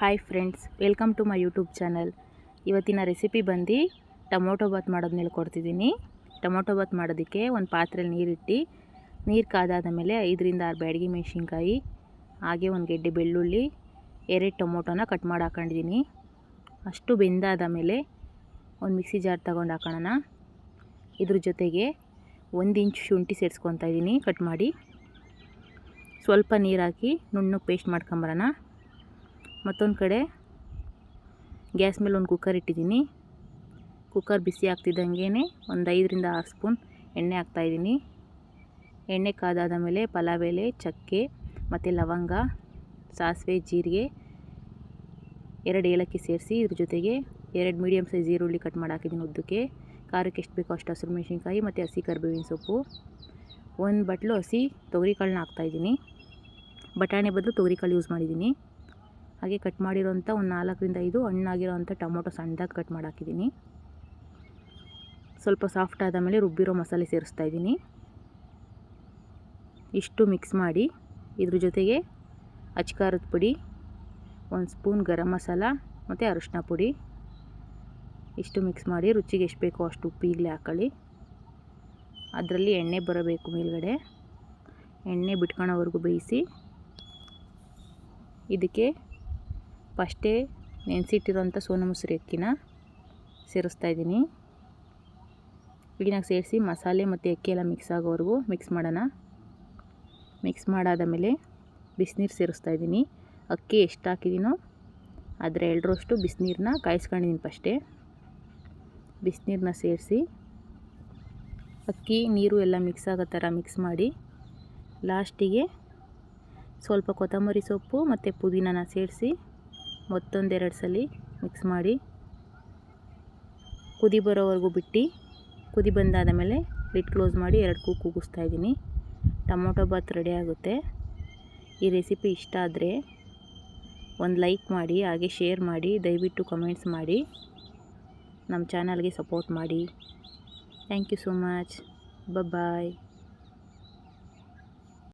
Hi friends, welcome to my YouTube channel. ಇವತ್ತಿನ recipe ಬಂದು tomato bath ಮಾಡೋದನ್ನ ಹೇಳ್ಕೊಡ್ತಿದ್ದೀನಿ. ಟೊಮೊಟೊ ಬಾತ್ ಮಾಡೋದಕ್ಕೆ ಒಂದು ಪಾತ್ರೆಯಲ್ಲಿ ನೀರಿಟ್ಟು, ನೀರು ಕಾದಾದ ಮೇಲೆ 5ರಿಂದ 6 ಬ್ಯಾಡಗಿ ಮೆಣಸಿನ್ಕಾಯಿ, ಹಾಗೆ ಒಂದು ಗೆಡ್ಡೆ ಬೆಳ್ಳುಳ್ಳಿ, 2 ಟೊಮೊಟೊನ ಕಟ್ ಮಾಡಿ ಹಾಕೊಂಡಿದ್ದೀನಿ. ಅಷ್ಟು ಬೆಂದಾದ ಮೇಲೆ ಒಂದು ಮಿಕ್ಸಿ ಜಾರ್ ತೊಗೊಂಡು ಹಾಕೋಣ. ಇದ್ರ ಜೊತೆಗೆ 1 ಇಂಚ್ ಶುಂಠಿ ಸೇರಿಸ್ಕೊತಾ ಇದ್ದೀನಿ ಕಟ್ ಮಾಡಿ. ಸ್ವಲ್ಪ ನೀರು ಹಾಕಿ ನುಣ್ಣಗೆ ಪೇಸ್ಟ್ ಮಾಡ್ಕೊಂಬರೋಣ. ಮತ್ತೊಂದು ಕಡೆ ಗ್ಯಾಸ್ ಮೇಲೆ ಒಂದು ಕುಕ್ಕರ್ ಇಟ್ಟಿದ್ದೀನಿ. ಕುಕ್ಕರ್ ಬಿಸಿ ಆಗ್ತಿದ್ದಂಗೆ ಒಂದು 5ರಿಂದ 6 ಸ್ಪೂನ್ ಎಣ್ಣೆ ಹಾಕ್ತಾಯಿದ್ದೀನಿ. ಎಣ್ಣೆ ಕಾದಾದ ಮೇಲೆ ಪಲಾವ್ ಎಲೆ, ಚಕ್ಕೆ ಮತ್ತು ಲವಂಗ, ಸಾಸಿವೆ, ಜೀರಿಗೆ, 2 ಏಲಕ್ಕಿ ಸೇರಿಸಿ ಇದ್ರ ಜೊತೆಗೆ 2 ಮೀಡಿಯಮ್ ಸೈಜ್ ಈರುಳ್ಳಿ ಕಟ್ ಮಾಡಿ ಹಾಕಿದ್ದೀನಿ ಉದ್ದಕ್ಕೆ. ಖಾರಕ್ಕೆ ಎಷ್ಟು ಬೇಕೋ ಅಷ್ಟು ಹಸಿರು ಮೆಣಸಿನ್ಕಾಯಿ ಮತ್ತು ಹಸಿ ಕರಿಬೇವಿನ ಸೊಪ್ಪು, 1 ಬಟ್ಲು ಹಸಿ ತೊಗರಿಕಾಳನ್ನ ಹಾಕ್ತಾಯಿದ್ದೀನಿ. ಬಟಾಣಿ ಬದಲು ತೊಗರಿಕಾಳು ಯೂಸ್ ಮಾಡಿದ್ದೀನಿ. ಹಾಗೆ ಕಟ್ ಮಾಡಿರೋಂಥ ಒಂದು 4ರಿಂದ 5 ಹಣ್ಣಾಗಿರೋಂಥ ಟೊಮೊಟೊ ಸಣ್ಣದಾಗಿ ಕಟ್ ಮಾಡಿ ಹಾಕಿದ್ದೀನಿ. ಸ್ವಲ್ಪ ಸಾಫ್ಟ್ ಆದ ಮೇಲೆ ರುಬ್ಬಿರೋ ಮಸಾಲೆ ಸೇರಿಸ್ತಾ ಇದ್ದೀನಿ. ಇಷ್ಟು ಮಿಕ್ಸ್ ಮಾಡಿ ಇದ್ರ ಜೊತೆಗೆ ಅಚ್ಕಾರದ ಪುಡಿ, 1 ಸ್ಪೂನ್ ಗರಂ ಮಸಾಲ ಮತ್ತು ಅರಿಶಿನ ಪುಡಿ ಇಷ್ಟು ಮಿಕ್ಸ್ ಮಾಡಿ ರುಚಿಗೆ ಎಷ್ಟು ಬೇಕೋ ಅಷ್ಟು ಉಪ್ಪು ಈಗಲೇ ಹಾಕೊಳ್ಳಿ. ಅದರಲ್ಲಿ ಎಣ್ಣೆ ಬರಬೇಕು ಮೇಲ್ಗಡೆ. ಎಣ್ಣೆ ಬಿಟ್ಕೊಳ್ಳೋವರೆಗೂ ಬೇಯಿಸಿ. ಇದಕ್ಕೆ ಫಸ್ಟೇ ನೆನೆಸಿಟ್ಟಿರೋಂಥ ಸೋನಾ ಮಸೂರಿ ಅಕ್ಕಿನ ಸೇರಿಸ್ತಾ ಇದ್ದೀನಿ. ಕ್ಲೀನಾಗಿ ಸೇರಿಸಿ ಮಸಾಲೆ ಮತ್ತು ಅಕ್ಕಿ ಎಲ್ಲ ಮಿಕ್ಸ್ ಆಗೋವರೆಗೂ ಮಿಕ್ಸ್ ಮಾಡೋಣ. ಮಿಕ್ಸ್ ಮಾಡಾದ ಮೇಲೆ ಬಿಸಿನೀರು ಸೇರಿಸ್ತಾ ಇದ್ದೀನಿ. ಅಕ್ಕಿ ಎಷ್ಟು ಹಾಕಿದ್ದೀನೋ ಅದರ 2ರಷ್ಟು ಬಿಸಿನೀರನ್ನ ಕಾಯಿಸ್ಕೊಂಡಿದ್ದೀನಿ. ಫಸ್ಟೇ ಬಿಸಿನೀರನ್ನ ಸೇರಿಸಿ ಅಕ್ಕಿ ನೀರು ಎಲ್ಲ ಮಿಕ್ಸ್ ಆಗೋ ಥರ ಮಿಕ್ಸ್ ಮಾಡಿ, ಲಾಸ್ಟಿಗೆ ಸ್ವಲ್ಪ ಕೊತ್ತಂಬರಿ ಸೊಪ್ಪು ಮತ್ತು ಪುದೀನನ ಸೇರಿಸಿ ಮತ್ತೊಂದು 2 ಸಲ ಮಿಕ್ಸ್ ಮಾಡಿ ಕುದಿ ಬರೋವರೆಗೂ ಬಿಟ್ಟು, ಕುದಿ ಬಂದಾದ ಮೇಲೆ ಲಿಡ್ ಕ್ಲೋಸ್ ಮಾಡಿ 2 ಕೂಗಿಸ್ತಾ ಇದ್ದೀನಿ. ಟೊಮೊಟೊ ಬಾತ್ ರೆಡಿ ಆಗುತ್ತೆ. ಈ ರೆಸಿಪಿ ಇಷ್ಟ ಆದರೆ ಒಂದು ಲೈಕ್ ಮಾಡಿ, ಹಾಗೆ ಶೇರ್ ಮಾಡಿ, ದಯವಿಟ್ಟು ಕಮೆಂಟ್ಸ್ ಮಾಡಿ ನಮ್ಮ ಚಾನಲ್ಗೆ ಸಪೋರ್ಟ್ ಮಾಡಿ. Thank you so much. Bye.